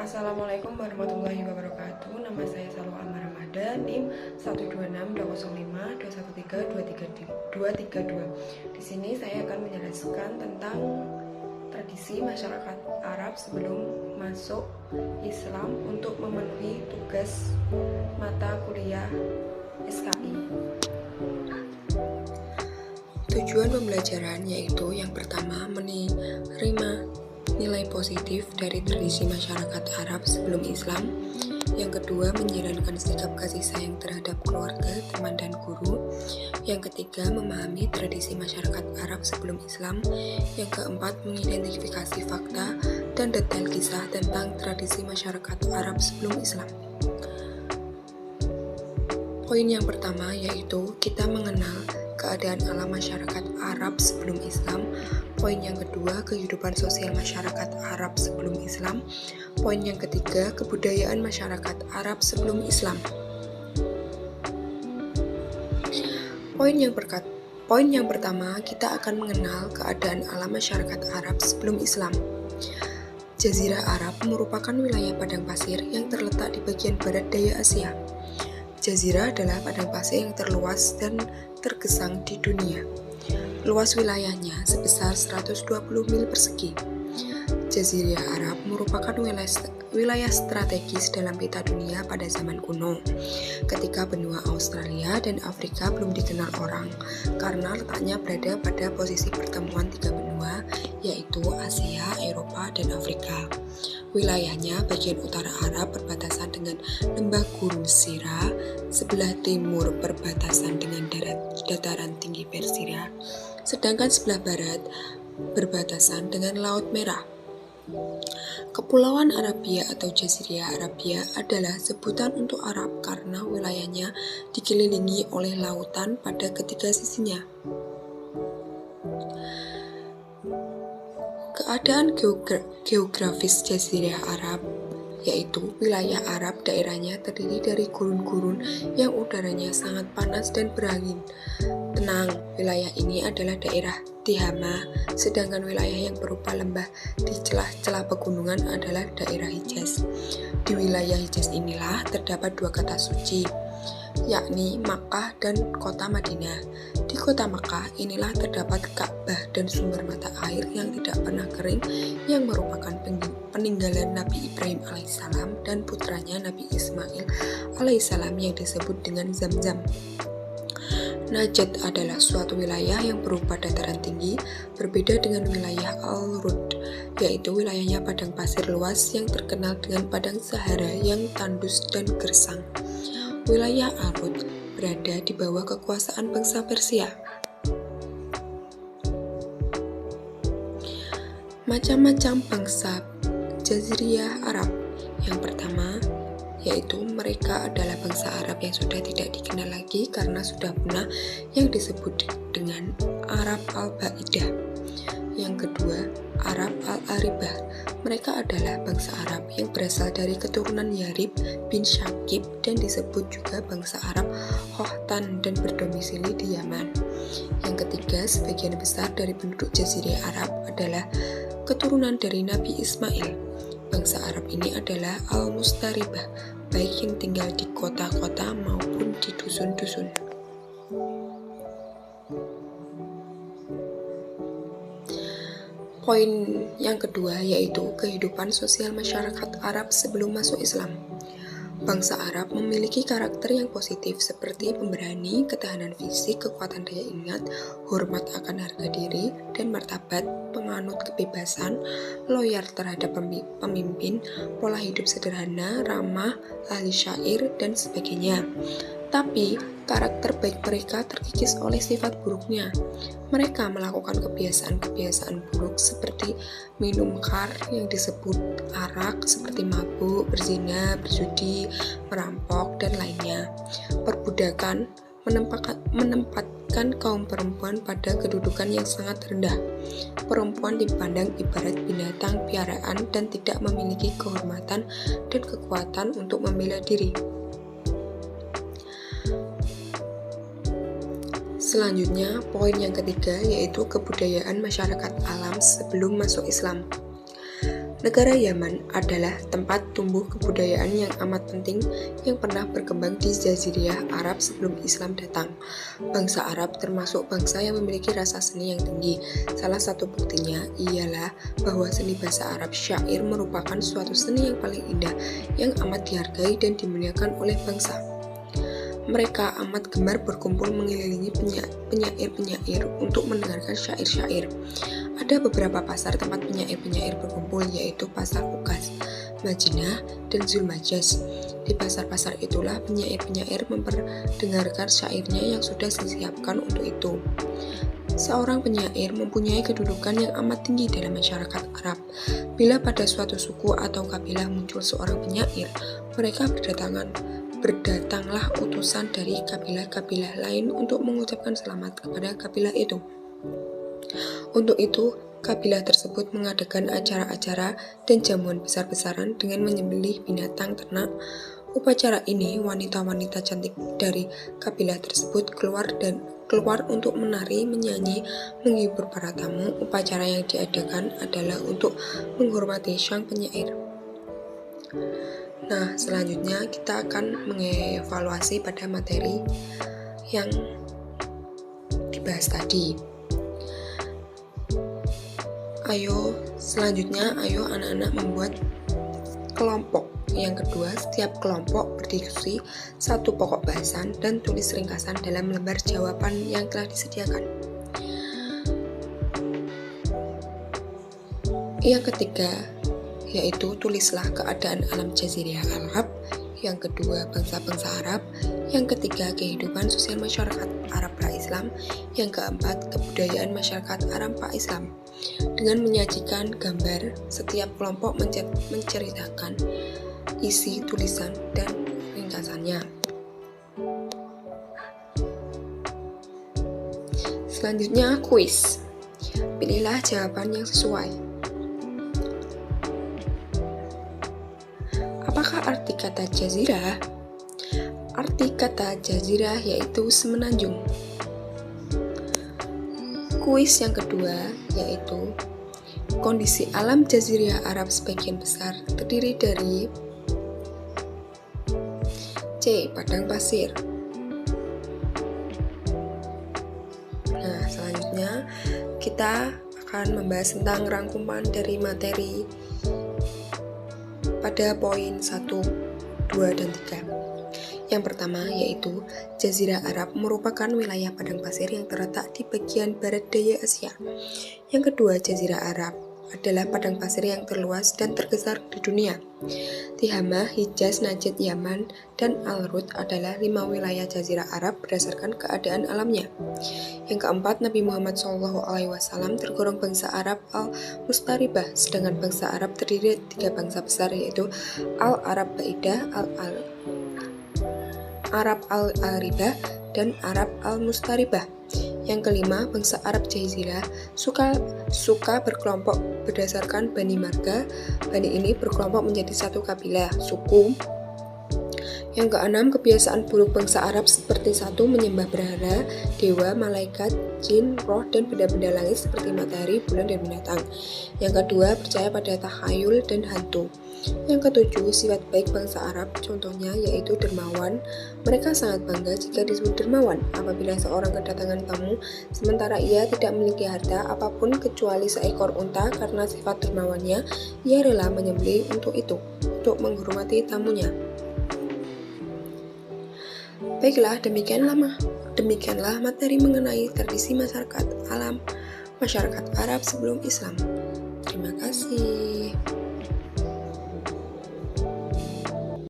Assalamualaikum warahmatullahi wabarakatuh. Nama saya Salwa Amar Ramadan, NIM 126205213 Di sini saya akan menjelaskan tentang tradisi masyarakat Arab sebelum masuk Islam untuk memenuhi tugas mata kuliah SKI. Tujuan pembelajaran yaitu yang pertama menerima nilai positif dari tradisi masyarakat Arab sebelum Islam. Yang kedua, menjalankan sikap kasih sayang terhadap keluarga, teman, dan guru. Yang ketiga, memahami tradisi masyarakat Arab sebelum Islam. Yang keempat, mengidentifikasi fakta dan detail kisah tentang tradisi masyarakat Arab sebelum Islam. Poin yang pertama yaitu kita mengenal keadaan alam masyarakat Arab sebelum Islam. Poin yang kedua, kehidupan sosial masyarakat Arab sebelum Islam. Poin yang ketiga, kebudayaan masyarakat Arab sebelum Islam. Poin yang pertama, kita akan mengenal keadaan alam masyarakat Arab sebelum Islam. Jazirah Arab merupakan wilayah padang pasir yang terletak di bagian barat daya Asia. Jazirah adalah padang pasir yang terluas dan tergesang di dunia. Luas wilayahnya sebesar 120 mil persegi. Jazirah Arab merupakan wilayah strategis dalam peta dunia pada zaman kuno, ketika benua Australia dan Afrika belum dikenal orang, karena letaknya berada pada posisi pertemuan tiga benua, yaitu Asia, Eropa, dan Afrika. Wilayahnya bagian utara Arab berbatasan dengan lembah Gurun Sira, sebelah timur berbatasan dengan dataran tinggi Persia, sedangkan sebelah barat berbatasan dengan Laut Merah. Kepulauan Arabia atau Jazirah Arabia adalah sebutan untuk Arab karena wilayahnya dikelilingi oleh lautan pada ketiga sisinya. Keadaan geografis Jazirah Arab yaitu wilayah Arab daerahnya terdiri dari gurun-gurun yang udaranya sangat panas dan berangin. Tenang, wilayah ini adalah daerah Tihama, sedangkan wilayah yang berupa lembah di celah-celah pegunungan adalah daerah Hijaz. Di wilayah Hijaz inilah terdapat dua kata suci, yakni Makkah dan kota Madinah. Di kota Makkah inilah terdapat Ka'bah dan sumber mata air yang tidak pernah kering yang merupakan peninggalan Nabi Ibrahim alaihissalam dan putranya Nabi Ismail alaihissalam yang disebut dengan Zamzam. Najd adalah suatu wilayah yang berupa dataran tinggi, berbeda dengan wilayah Al-Rud, yaitu wilayahnya padang pasir luas yang terkenal dengan padang Sahara yang tandus dan gersang. Wilayah Al-Rud berada di bawah kekuasaan bangsa Persia. Macam-macam bangsa Jazirah Arab. Yang pertama, yaitu mereka adalah bangsa Arab yang sudah tidak dikenal lagi karena sudah punah, yang disebut dengan Arab Al-Ba'idah. Yang kedua, Arab Al-Aribah. Mereka adalah bangsa Arab yang berasal dari keturunan Yarib bin Syakib dan disebut juga bangsa Arab Khotan dan berdomisili di Yaman. Yang ketiga, sebagian besar dari penduduk Jazirah Arab adalah keturunan dari Nabi Ismail. Bangsa Arab ini adalah Al-Mustaribah, baik yang tinggal di kota-kota maupun di dusun-dusun. Poin yang kedua yaitu kehidupan sosial masyarakat Arab sebelum masuk Islam. Bangsa Arab memiliki karakter yang positif seperti pemberani, ketahanan fisik, kekuatan daya ingat, hormat akan harga diri dan martabat, penganut kebebasan, loyal terhadap pemimpin, pola hidup sederhana, ramah, ahli syair, dan sebagainya. Tapi, karakter baik mereka terkikis oleh sifat buruknya. Mereka melakukan kebiasaan-kebiasaan buruk seperti minum khamr yang disebut arak, seperti mabuk, berzina, berjudi, merampok, dan lainnya. Perbudakan menempatkan kaum perempuan pada kedudukan yang sangat rendah. Perempuan dipandang ibarat binatang piaraan dan tidak memiliki kehormatan dan kekuatan untuk membela diri. Selanjutnya, poin yang ketiga yaitu kebudayaan masyarakat alam sebelum masuk Islam. Negara Yaman adalah tempat tumbuh kebudayaan yang amat penting yang pernah berkembang di Jazirah Arab sebelum Islam datang. Bangsa Arab termasuk bangsa yang memiliki rasa seni yang tinggi. Salah satu buktinya ialah bahwa seni bahasa Arab syair merupakan suatu seni yang paling indah, yang amat dihargai dan dimuliakan oleh bangsa. Mereka amat gemar berkumpul mengelilingi penyair-penyair untuk mendengarkan syair-syair. Ada beberapa pasar tempat penyair-penyair berkumpul, yaitu Pasar Ukas, Madinah, dan Zulmajaz. Di pasar-pasar itulah penyair-penyair memperdengarkan syairnya yang sudah disiapkan untuk itu. Seorang penyair mempunyai kedudukan yang amat tinggi dalam masyarakat Arab. Bila pada suatu suku atau kabilah muncul seorang penyair, mereka berdatanglah utusan dari kabilah-kabilah lain untuk mengucapkan selamat kepada kabilah itu. Untuk itu, kabilah tersebut mengadakan acara-acara dan jamuan besar-besaran dengan menyembelih binatang ternak. Upacara ini, wanita-wanita cantik dari kabilah tersebut keluar untuk menari, menyanyi, menghibur para tamu. Upacara yang diadakan adalah untuk menghormati sang penyair. Nah, selanjutnya kita akan mengevaluasi pada materi yang dibahas tadi. Selanjutnya anak-anak membuat kelompok. Yang kedua, setiap kelompok berdiskusi satu pokok bahasan dan tulis ringkasan dalam lembar jawaban yang telah disediakan. Yang ketiga, yaitu tulislah keadaan alam Jazirah Arab. Yang kedua, bangsa-bangsa Arab. Yang ketiga, kehidupan sosial masyarakat Arab pra-Islam. Yang keempat, kebudayaan masyarakat Arab pra-Islam. Dengan menyajikan gambar, setiap kelompok menceritakan isi tulisan dan ringkasannya. Selanjutnya, kuis. Pilihlah jawaban yang sesuai. Apakah arti kata jazirah? Arti kata jazirah yaitu semenanjung. Kuis yang kedua yaitu kondisi alam Jazirah Arab sebagian besar terdiri dari C. Padang pasir. Nah, selanjutnya kita akan membahas tentang rangkuman dari materi pada poin 1, 2, dan 3. Yang pertama yaitu Jazirah Arab merupakan wilayah padang pasir yang terletak di bagian barat daya Asia. Yang kedua, Jazirah Arab adalah padang pasir yang terluas dan terbesar di dunia. Tihamah, Hijaz, Najd, Yaman, dan Al-Rud adalah 5 wilayah Jazirah Arab berdasarkan keadaan alamnya. Yang keempat, Nabi Muhammad SAW tergolong bangsa Arab Al-Mustaribah, sedangkan bangsa Arab terdiri dari 3 bangsa besar yaitu Al-Arab Ba'idah, Arab Al-Aribah, dan Arab Al-Mustaribah. Yang kelima, bangsa Arab Jazirah suka berkelompok berdasarkan Bani Marga. Bani ini berkelompok menjadi satu kabilah, suku. Yang keenam, kebiasaan buruk bangsa Arab seperti 1. Menyembah berhala, dewa, malaikat, jin, roh, dan benda-benda langit seperti matahari, bulan, dan binatang. Yang kedua, percaya pada takhayul dan hantu. Yang ketujuh, sifat baik bangsa Arab, contohnya yaitu dermawan. Mereka sangat bangga jika disebut dermawan apabila seorang kedatangan tamu, sementara ia tidak memiliki harta apapun kecuali seekor unta. Karena sifat dermawannya, ia rela menyembelih untuk menghormati tamunya. Baiklah, demikianlah materi mengenai tradisi masyarakat Arab sebelum Islam. Terima kasih.